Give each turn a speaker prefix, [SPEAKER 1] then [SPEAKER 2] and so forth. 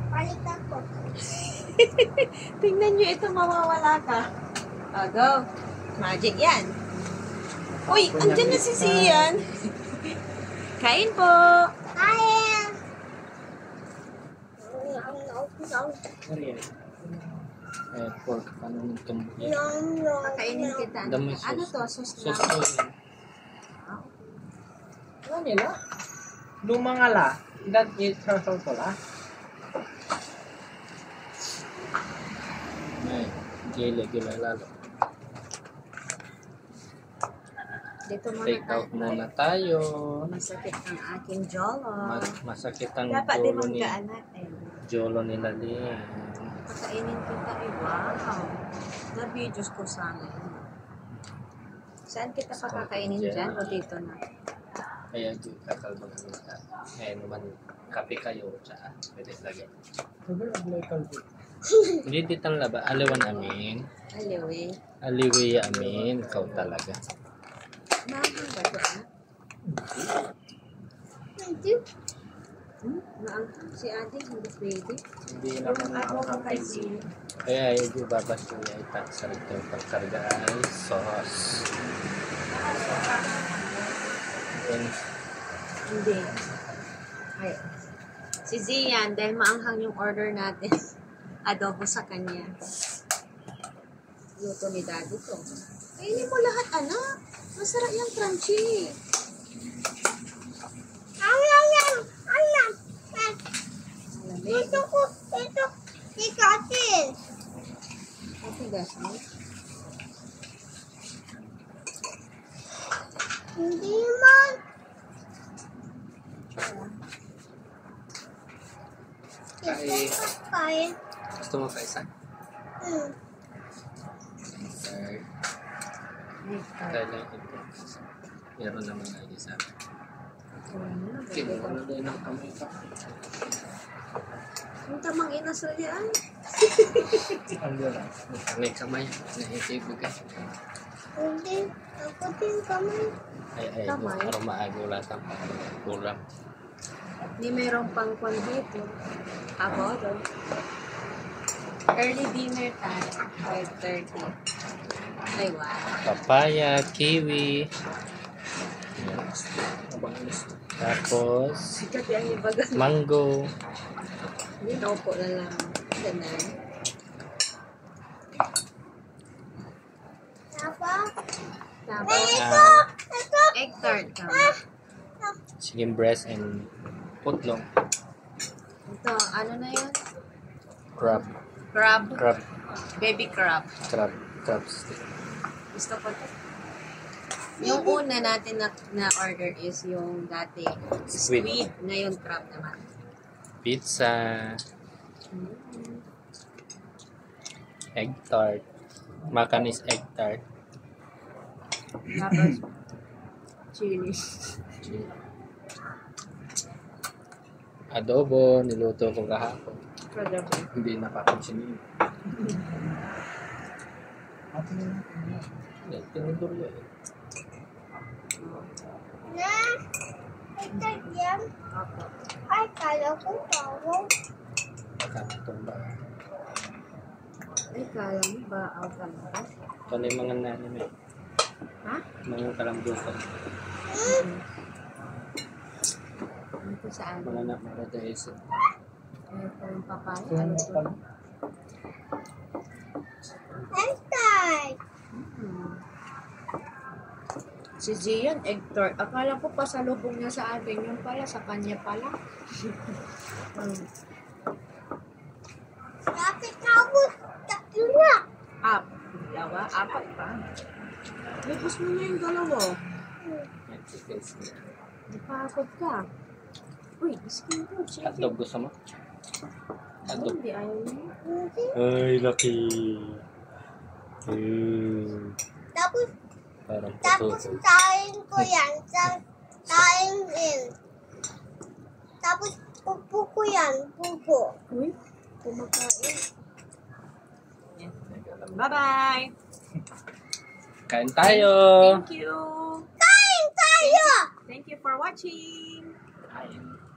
[SPEAKER 1] Balik ako.
[SPEAKER 2] Tingnan nyo ito, mawawala ka. Go. Magic yan. Uy, andyan na si Sian. Kain po.
[SPEAKER 1] Kain.
[SPEAKER 3] Pork, ano yung tumbo?
[SPEAKER 2] Kakainin kita.
[SPEAKER 3] Dami
[SPEAKER 2] Ano to?
[SPEAKER 3] sauce.
[SPEAKER 2] Sauce
[SPEAKER 3] Sauce
[SPEAKER 2] lang.
[SPEAKER 3] to. Ano nila? Lumangala. That is sauce pala. Ay, gila lalo.
[SPEAKER 2] Dito muna
[SPEAKER 3] Take out muna tayo.
[SPEAKER 2] Masakit ang aking jolo.
[SPEAKER 3] Masakit ang
[SPEAKER 2] Dapat din
[SPEAKER 3] jolo ni
[SPEAKER 2] magkaanak eh.
[SPEAKER 3] jolo nila din.
[SPEAKER 2] Pakainin kita eh. Wow. Na-videos ko sana yun. Saan kita pakakainin dyan o dito na?
[SPEAKER 3] Kaya di kakalbang ka. Ngayon naman, kape kayo. Tsaka, pwede lagi. Hindi ditang laba. Aliwan amin.
[SPEAKER 2] Aliwi.
[SPEAKER 3] Aliwi amin. Ikaw talaga.
[SPEAKER 2] Mahal ba ito ah?
[SPEAKER 1] Hindi.
[SPEAKER 2] Maangkang si ate, hindi pwede.
[SPEAKER 3] Hindi naman ang
[SPEAKER 2] Kasi
[SPEAKER 3] kaya hindi babas yung itak sa ito yung pagkarga ay sauce. And
[SPEAKER 2] hindi. Ay. Si Zian, dahil maanghang yung order natin, adobo sa kanya. Luto ni daddy to. Kainin mo lahat, anak. Masarap yung crunchy. Malamig.
[SPEAKER 1] Ito. Ikatin.
[SPEAKER 2] Okay, guys.
[SPEAKER 1] Hindi man. Kain.
[SPEAKER 3] gusto mo pa isa? Third. Kaya lang ito. Meron naman na isa. Kinuha din ang kamay ka.
[SPEAKER 2] Yung tamang inasal yan.
[SPEAKER 3] May kamay. Nahisig ko ka.
[SPEAKER 1] Hindi. Ako din kamay.
[SPEAKER 3] Ay,
[SPEAKER 2] Kamay?
[SPEAKER 3] para maago lahat ang kulang.
[SPEAKER 2] Hindi mayroong pangkwan dito. Ako, do. Early dinner time. 5:30. Ay, wow.
[SPEAKER 3] Papaya, kiwi. Tapos,
[SPEAKER 2] Sikat yung ibagan.
[SPEAKER 3] mango.
[SPEAKER 2] Hindi, naupo na lang. Ganun.
[SPEAKER 1] Tapos.
[SPEAKER 2] Tapos,
[SPEAKER 1] Ito.
[SPEAKER 2] egg tart ka.
[SPEAKER 3] Chicken breast and putlong.
[SPEAKER 2] Ito, ano na yun?
[SPEAKER 3] Crab.
[SPEAKER 2] Crab.
[SPEAKER 3] Crab.
[SPEAKER 2] Baby crab.
[SPEAKER 3] Crab stick.
[SPEAKER 2] Gusto ko to. Yung una natin na order is yung dati squid. Ngayon crab naman.
[SPEAKER 3] Pizza. Egg tart. Macanis egg tart.
[SPEAKER 2] Tapos, chili.
[SPEAKER 3] Adobo. Niluto ko kahapon.
[SPEAKER 2] Adobo.
[SPEAKER 3] Hindi napapansin yun. Tinudor yun.
[SPEAKER 1] Na. Ito yan.
[SPEAKER 2] Opo.
[SPEAKER 1] Ay, kala ko bawang.
[SPEAKER 3] Kakatumba.
[SPEAKER 2] Ay, kala mo ba out ka na?
[SPEAKER 3] Ito na yung mga nanin eh.
[SPEAKER 2] Ha?
[SPEAKER 3] Mga kalambukan.
[SPEAKER 2] Ito sa ano?
[SPEAKER 3] Mga na mga dahil
[SPEAKER 2] Ito yung papaya. Ano ito?
[SPEAKER 1] Ay,
[SPEAKER 2] Si Zian, egg tart. Akala ko pasalubong niya sa atin. Yung pala, sa kanya pala.
[SPEAKER 1] Bakit ako? Tatlo na.
[SPEAKER 2] Dalawa? Apat pa. Lipos mo na yung dalawa. Napakot ka. Uy, skin ko.
[SPEAKER 3] Hotdog gusto mo? Hotdog.
[SPEAKER 2] Hindi, ayaw niya.
[SPEAKER 1] Hindi.
[SPEAKER 3] Ay, laki.
[SPEAKER 1] Tapos kain ko yan. Kain din. Tapos pupo ko yan. Pupo.
[SPEAKER 2] Uy, kumakain. Bye-bye!
[SPEAKER 3] Kain tayo!
[SPEAKER 2] Thank you!
[SPEAKER 1] Kain tayo!
[SPEAKER 2] Thank you for watching!